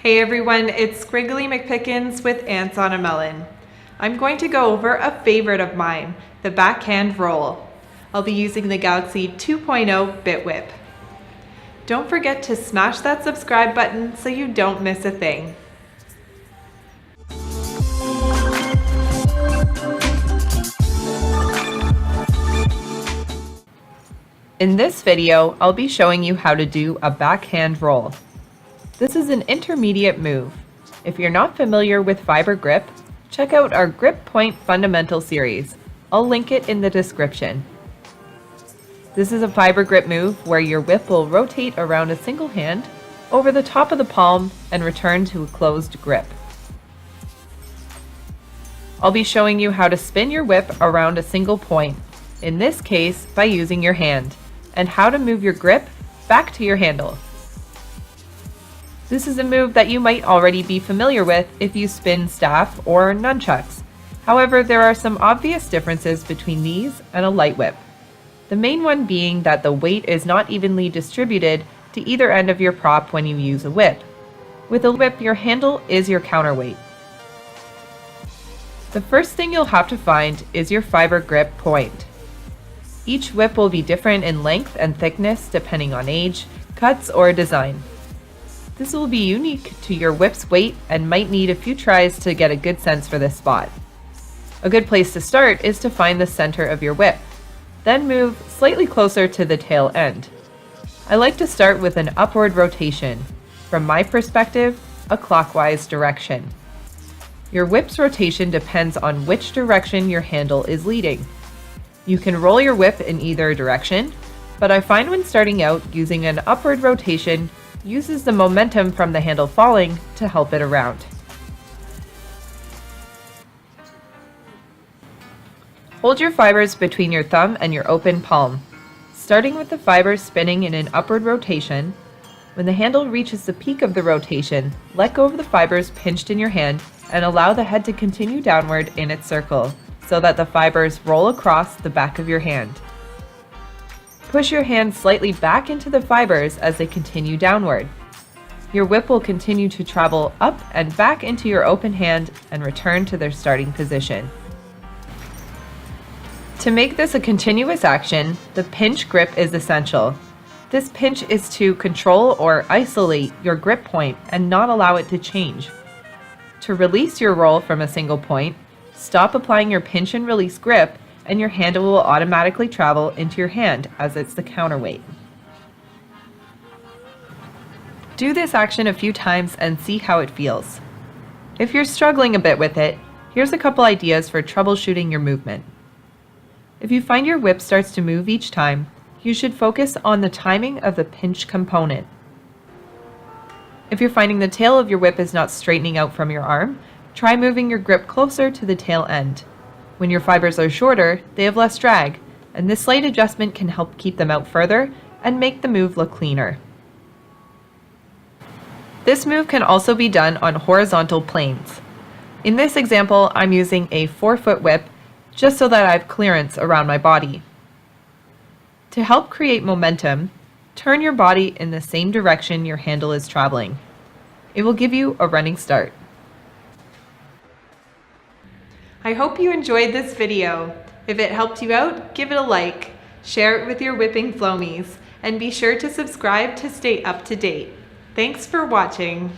Hey everyone, it's Squiggly McPickens with Ants on a Melon. I'm going to go over a favorite of mine, the backhand roll. I'll be using the Galaxy 2.0 BitWhip. Don't forget to smash that subscribe button so you don't miss a thing. In this video, I'll be showing you how to do a backhand roll. This is an intermediate move. If you're not familiar with fiber grip, check out our Grip Point Fundamental series. I'll link it in the description. This is a fiber grip move where your whip will rotate around a single hand, over the top of the palm, and return to a closed grip. I'll be showing you how to spin your whip around a single point, in this case by using your hand, and how to move your grip back to your handle. This is a move that you might already be familiar with if you spin staff or nunchucks. However, there are some obvious differences between these and a light whip. The main one being that the weight is not evenly distributed to either end of your prop when you use a whip. With a whip, your handle is your counterweight. The first thing you'll have to find is your fiber grip point. Each whip will be different in length and thickness depending on age, cuts, or design. This will be unique to your whip's weight and might need a few tries to get a good sense for this spot. A good place to start is to find the center of your whip, then move slightly closer to the tail end. I like to start with an upward rotation, from my perspective, a clockwise direction. Your whip's rotation depends on which direction your handle is leading. You can roll your whip in either direction, but I find when starting out, using an upward rotation uses the momentum from the handle falling to help it around. Hold your fibers between your thumb and your open palm, starting with the fibers spinning in an upward rotation. When the handle reaches the peak of the rotation, let go of the fibers pinched in your hand and allow the head to continue downward in its circle so that the fibers roll across the back of your hand. Push your hand slightly back into the fibers as they continue downward. Your whip will continue to travel up and back into your open hand and return to their starting position. To make this a continuous action, the pinch grip is essential. This pinch is to control or isolate your grip point and not allow it to change. To release your roll from a single point, stop applying your pinch and release grip, and your handle will automatically travel into your hand as it's the counterweight. Do this action a few times and see how it feels. If you're struggling a bit with it, here's a couple ideas for troubleshooting your movement. If you find your whip starts to move each time, you should focus on the timing of the pinch component. If you're finding the tail of your whip is not straightening out from your arm, try moving your grip closer to the tail end. When your fibers are shorter, they have less drag, and this slight adjustment can help keep them out further and make the move look cleaner. This move can also be done on horizontal planes. In this example, I'm using a 4-foot whip just so that I have clearance around my body. To help create momentum, turn your body in the same direction your handle is traveling. It will give you a running start. I hope you enjoyed this video. If it helped you out, give it a like, share it with your whipping flomies, and be sure to subscribe to stay up to date. Thanks for watching.